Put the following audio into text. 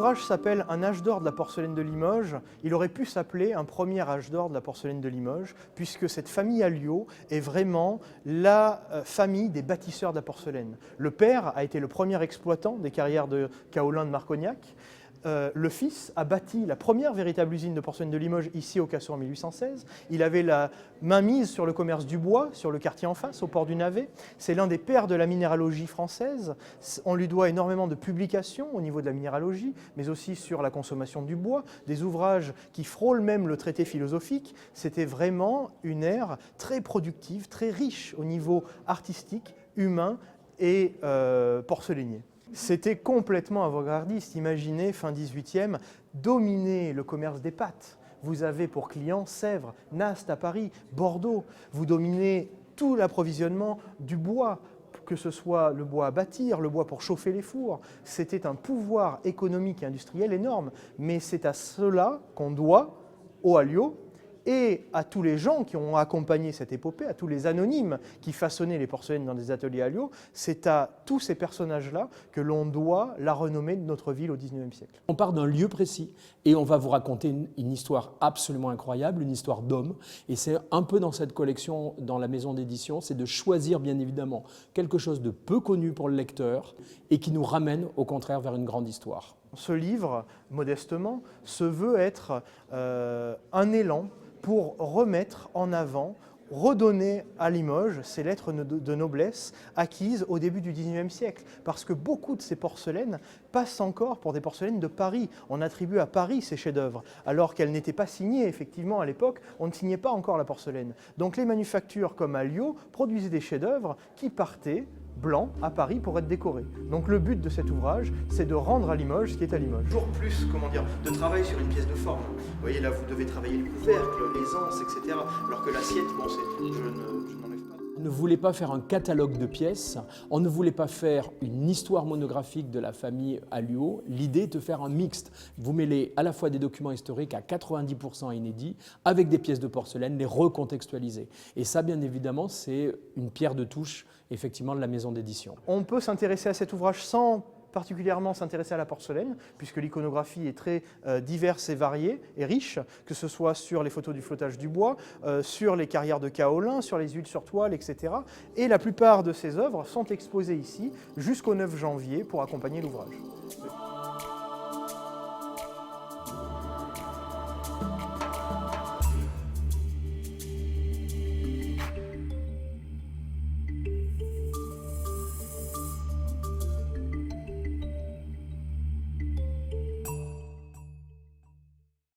L'ouvrage s'appelle « Un âge d'or de la porcelaine de Limoges ». Il aurait pu s'appeler « Un premier âge d'or de la porcelaine de Limoges » puisque cette famille Alliot est vraiment la famille des bâtisseurs de la porcelaine. Le père a été le premier exploitant des carrières de kaolin de Marcognac. Le fils a bâti la première véritable usine de porcelaine de Limoges ici au Cassot en 1816. Il avait la main mise sur le commerce du bois, sur le quartier en face, au port du Navet. C'est l'un des pères de la minéralogie française. On lui doit énormément de publications au niveau de la minéralogie, mais aussi sur la consommation du bois, des ouvrages qui frôlent même le traité philosophique. C'était vraiment une ère très productive, très riche au niveau artistique, humain et porcelainier. C'était complètement avant-gardiste. Imaginez, fin 18e, dominer le commerce des pâtes. Vous avez pour clients Sèvres, Nast à Paris, Bordeaux. Vous dominez tout l'approvisionnement du bois, que ce soit le bois à bâtir, le bois pour chauffer les fours. C'était un pouvoir économique et industriel énorme. Mais c'est à cela qu'on doit, aux Alliot, et à tous les gens qui ont accompagné cette épopée, à tous les anonymes qui façonnaient les porcelaines dans des ateliers Alliot, c'est à tous ces personnages-là que l'on doit la renommée de notre ville au XIXe siècle. On part d'un lieu précis et on va vous raconter une histoire absolument incroyable, une histoire d'homme. Et c'est un peu dans cette collection, dans la maison d'édition, c'est de choisir bien évidemment quelque chose de peu connu pour le lecteur et qui nous ramène au contraire vers une grande histoire. Ce livre, modestement, se veut être un élan pour remettre en avant, redonner à Limoges ces lettres de noblesse acquises au début du XIXe siècle. Parce que beaucoup de ces porcelaines passent encore pour des porcelaines de Paris. On attribue à Paris ces chefs-d'œuvre, alors qu'elles n'étaient pas signées, effectivement, à l'époque, on ne signait pas encore la porcelaine. Donc les manufactures comme Alliot produisaient des chefs-d'œuvre qui partaient blanc à Paris pour être décoré. Donc le but de cet ouvrage, c'est de rendre à Limoges ce qui est à Limoges. Toujours plus, comment dire, de travail sur une pièce de forme. Vous voyez là, vous devez travailler le couvercle, les anses, etc. Alors que l'assiette, bon, je n'enlève pas. On ne voulait pas faire un catalogue de pièces, on ne voulait pas faire une histoire monographique de la famille Alliot. L'idée est de faire un mixte. Vous mêlez à la fois des documents historiques à 90% inédits, avec des pièces de porcelaine, les recontextualiser. Et ça, bien évidemment, c'est une pierre de touche, effectivement, de la maison d'édition. On peut s'intéresser à cet ouvrage sans particulièrement s'intéresser à la porcelaine, puisque l'iconographie est très diverse et variée et riche, que ce soit sur les photos du flottage du bois, sur les carrières de kaolin, sur les huiles sur toile, etc. Et la plupart de ces œuvres sont exposées ici jusqu'au 9 janvier pour accompagner l'ouvrage.